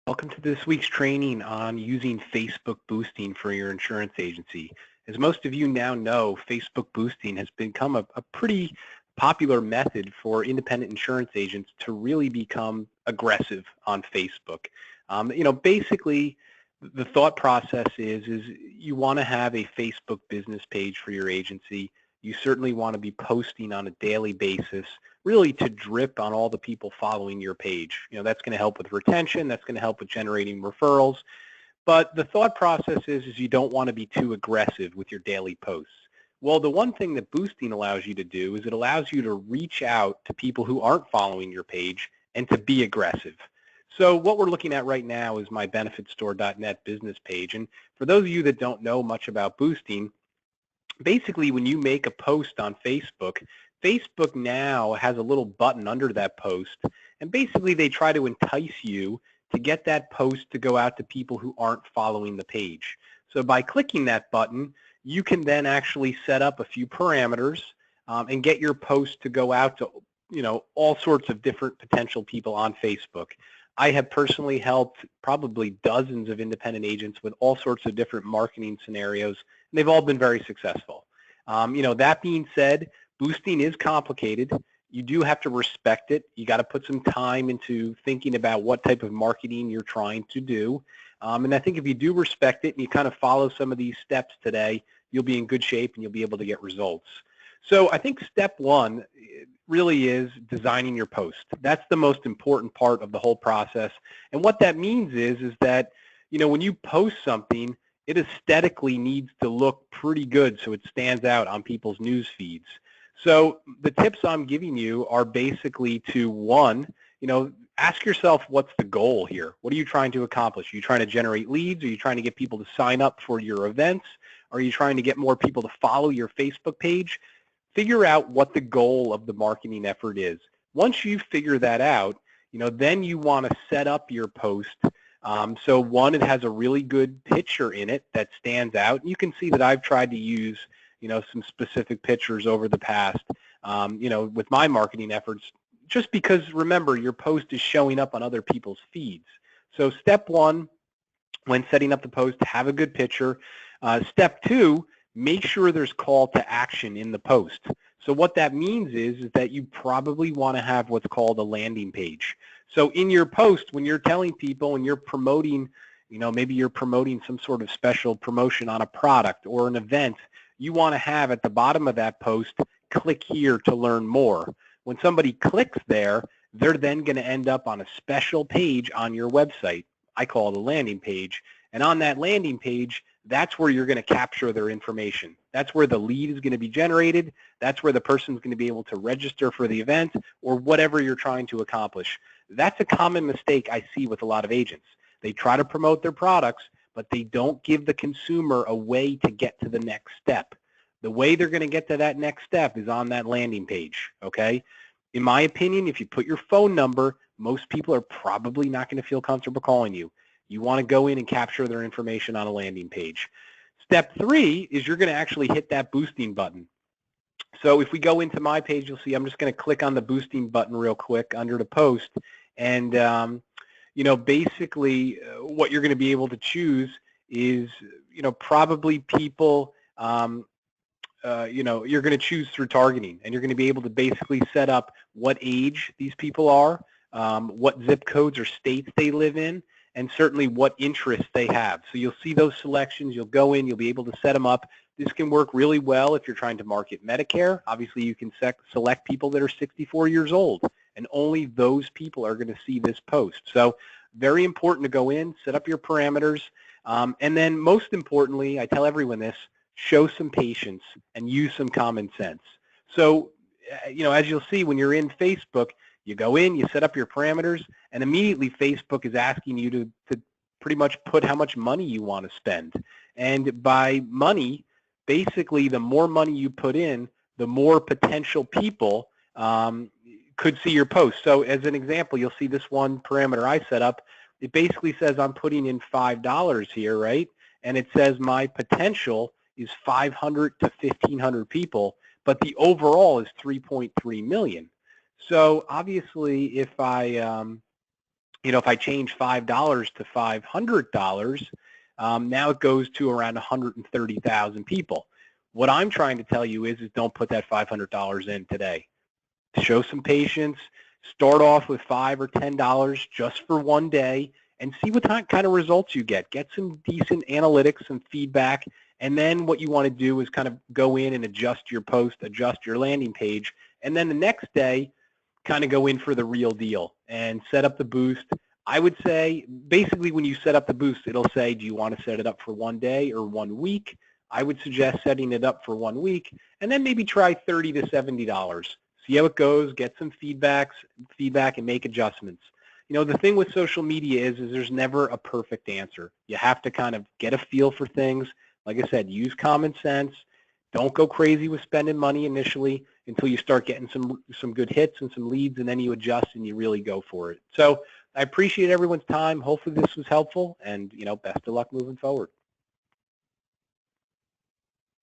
Welcome to this week's training on using Facebook boosting for your insurance agency. As most of you now know, Facebook boosting has become a pretty popular method for independent insurance agents to really become aggressive on Facebook. Basically, the thought process is you want to have a Facebook business page for your agency. You certainly want to be posting on a daily basis, really to drip on all the people following your page. That's going to help with retention. That's going to help with generating referrals. But the thought process is you don't want to be too aggressive with your daily posts. Well, the one thing that boosting allows you to do is it allows you to reach out to people who aren't following your page and to be aggressive. So what we're looking at right now is my benefitstore.net business page. And for those of you that don't know much about boosting, basically when you make a post on Facebook, Facebook now has a little button under that post, and basically they try to entice you to get that post to go out to people who aren't following the page. So by clicking that button, you can then actually set up a few parameters and get your post to go out to all sorts of different potential people on Facebook. I have personally helped probably dozens of independent agents with all sorts of different marketing scenarios, and they've all been very successful. That being said, boosting is complicated. You do have to respect it. You got to put some time into thinking about what type of marketing you're trying to do. And I think if you do respect it and you kind of follow some of these steps today, you'll be in good shape and you'll be able to get results. So I think step one really is designing your post. That's the most important part of the whole process. And what that means is that, when you post something, it aesthetically needs to look pretty good so it stands out on people's news feeds. So the tips I'm giving you are basically to, one, ask yourself what's the goal here? What are you trying to accomplish? Are you trying to generate leads? Are you trying to get people to sign up for your events? Are you trying to get more people to follow your Facebook page? Figure out what the goal of the marketing effort is. Once you figure that out, then you want to set up your post. So one, it has a really good picture in it that stands out. You can see that I've tried to use, some specific pictures over the past, with my marketing efforts, just because, remember, your post is showing up on other people's feeds. So step one, when setting up the post, have a good picture. Step two, make sure there's call to action in the post. So what that means is that you probably want to have what's called a landing page. So in your post, when you're telling people and you're promoting, maybe you're promoting some sort of special promotion on a product or an event, you want to have at the bottom of that post, click here to learn more. When somebody clicks there, they're then going to end up on a special page on your website. I call it a landing page. And on that landing page, that's where you're going to capture their information. That's where the lead is going to be generated. That's where the person's going to be able to register for the event or whatever you're trying to accomplish. That's a common mistake I see with a lot of agents. They try to promote their products, but they don't give the consumer a way to get to the next step. The way they're going to get to that next step is on that landing page, okay? In my opinion, if you put your phone number, most people are probably not going to feel comfortable calling you. You want to go in and capture their information on a landing page. Step three is you're going to actually hit that boosting button. So if we go into my page, you'll see I'm just going to click on the boosting button real quick under the post. And, basically what you're going to be able to choose is, probably people, you're going to choose through targeting. And you're going to be able to basically set up what age these people are, what zip codes or states they live in, and certainly what interests they have. So you'll see those selections. You'll go in. You'll be able to set them up. This can work really well if you're trying to market Medicare. Obviously, you can select people that are 64 years old, and only those people are going to see this post. So very important to go in, set up your parameters, and then most importantly, I tell everyone this, show some patience and use some common sense. So, as you'll see when you're in Facebook, you go in, you set up your parameters, and immediately Facebook is asking you to pretty much put how much money you want to spend. And by money, basically the more money you put in, the more potential people could see your post. So as an example, you'll see this one parameter I set up. It basically says I'm putting in $5 here, right? And it says my potential is 500 to 1,500 people, but the overall is 3.3 million. So obviously, if I, if I change $5 to $500, now it goes to around 130,000 people. What I'm trying to tell you is don't put that $500 in today. Show some patience. Start off with $5 or $10 just for one day and see what kind of results you get. Get some decent analytics, some feedback, and then what you want to do is kind of go in and adjust your post, adjust your landing page, and then the next day kind of go in for the real deal and set up the boost. I would say basically when you set up the boost, it'll say, do you want to set it up for 1 day or 1 week? I would suggest setting it up for 1 week and then maybe try $30 to $70. See how it goes, get some feedback and make adjustments. The thing with social media is there's never a perfect answer. You have to kind of get a feel for things. Like I said, use common sense. Don't go crazy with spending money initially until you start getting some good hits and some leads, and then you adjust and you really go for it. So I appreciate everyone's time. Hopefully this was helpful, and best of luck moving forward.